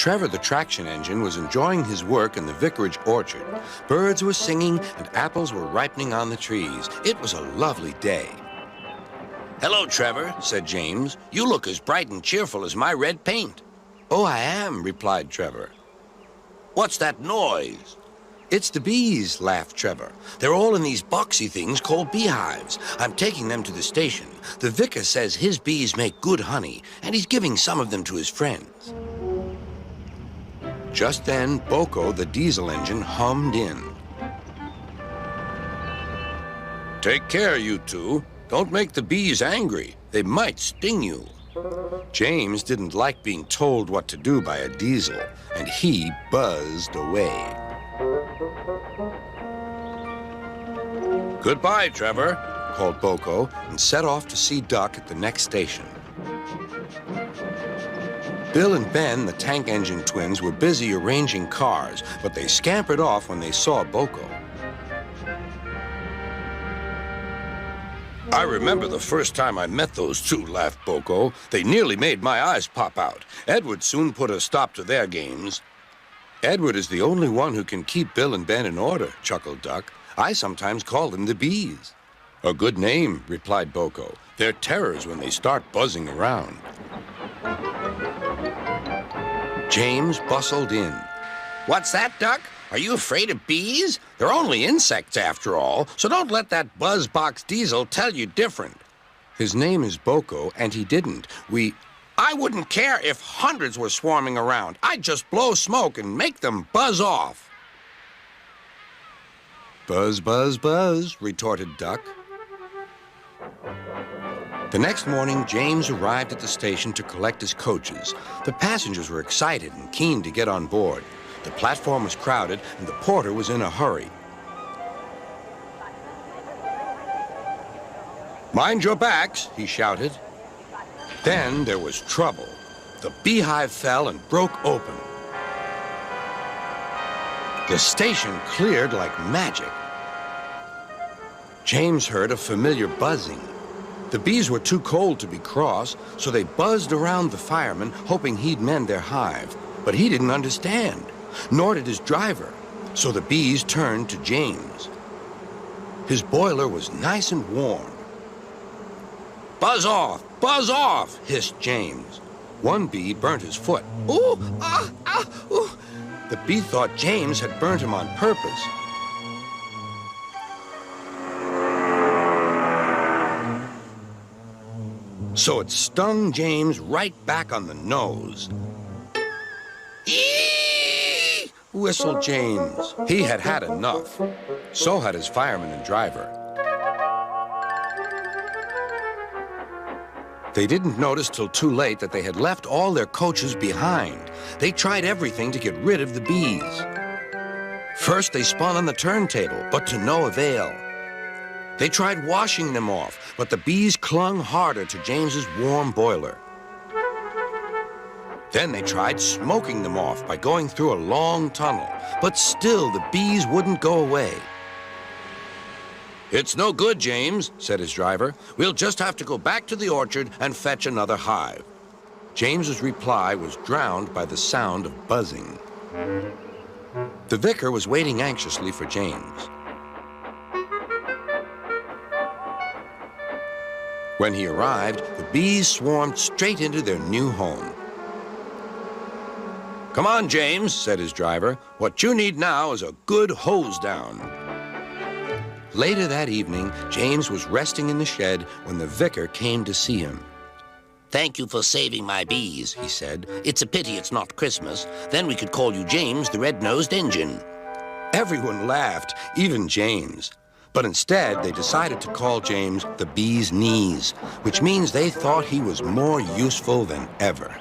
Trevor the traction engine was enjoying his work in the vicarage orchard, birds were singing and apples were ripening on the trees. It was a lovely day. "Hello, Trevor," said James. "You look as bright and cheerful as my red paint." "Oh, I am," replied Trevor. "What's that noise?" "It's the bees," laughed Trevor. "They're all in these boxy things called beehives. I'm taking them to the station. The vicar says his bees make good honey, and he's giving some of them to his friends." Just then, Boko, the diesel engine, hummed in. "Take care, you two. Don't make the bees angry. They might sting you." James didn't like being told what to do by a diesel, and he buzzed away. "Goodbye, Trevor," called Boko, and set off to see Duck at the next station. Bill and Ben, the tank engine twins, were busy arranging cars, but they scampered off when they saw Boko. "I remember the first time I met those two," laughed Boko. "They nearly made my eyes pop out. Edward soon put a stop to their games." "Edward is the only one who can keep Bill and Ben in order," chuckled Duck. "I sometimes call them the bees." "A good name," replied Boko. "They're terrors when they start buzzing around." James bustled in. "What's that, Duck? Are you afraid of bees? They're only insects after all, so don't let that buzzbox diesel tell you different." "His name is Boko, and he didn't. I wouldn't care if hundreds were swarming around. I'd just blow smoke and make them buzz off." "Buzz, buzz, buzz," retorted Duck. The next morning, James arrived at the station to collect his coaches. The passengers were excited and keen to get on board. The platform was crowded, and the porter was in a hurry. "Mind your backs," he shouted. Then there was trouble. The beehive fell and broke open. The station cleared like magic. James heard a familiar buzzing. The bees were too cold to be cross, so they buzzed around the fireman, hoping he'd mend their hive. But he didn't understand, nor did his driver, so the bees turned to James. His boiler was nice and warm. Buzz off," hissed James. One bee burnt his foot. "Ooh, ah, ah, ooh." The bee thought James had burnt him on purpose. So it stung James right back on the nose. "Eee!" whistled James. He had had enough. So had his fireman and driver. They didn't notice till too late that they had left all their coaches behind. They tried everything to get rid of the bees. First, they spun on the turntable, but to no avail. They tried washing them off, but the bees clung harder to James's warm boiler. Then they tried smoking them off by going through a long tunnel, but still the bees wouldn't go away. "It's no good, James," said his driver. "We'll just have to go back to the orchard and fetch another hive." James's reply was drowned by the sound of buzzing. The vicar was waiting anxiously for James. When he arrived, the bees swarmed straight into their new home. "Come on, James," said his driver. "What you need now is a good hose down." Later that evening, James was resting in the shed when the vicar came to see him. "Thank you for saving my bees," he said. "It's a pity it's not Christmas. Then we could call you James the Red-Nosed Engine." Everyone laughed, even James. But instead, they decided to call James the Bee's Knees, which means they thought he was more useful than ever.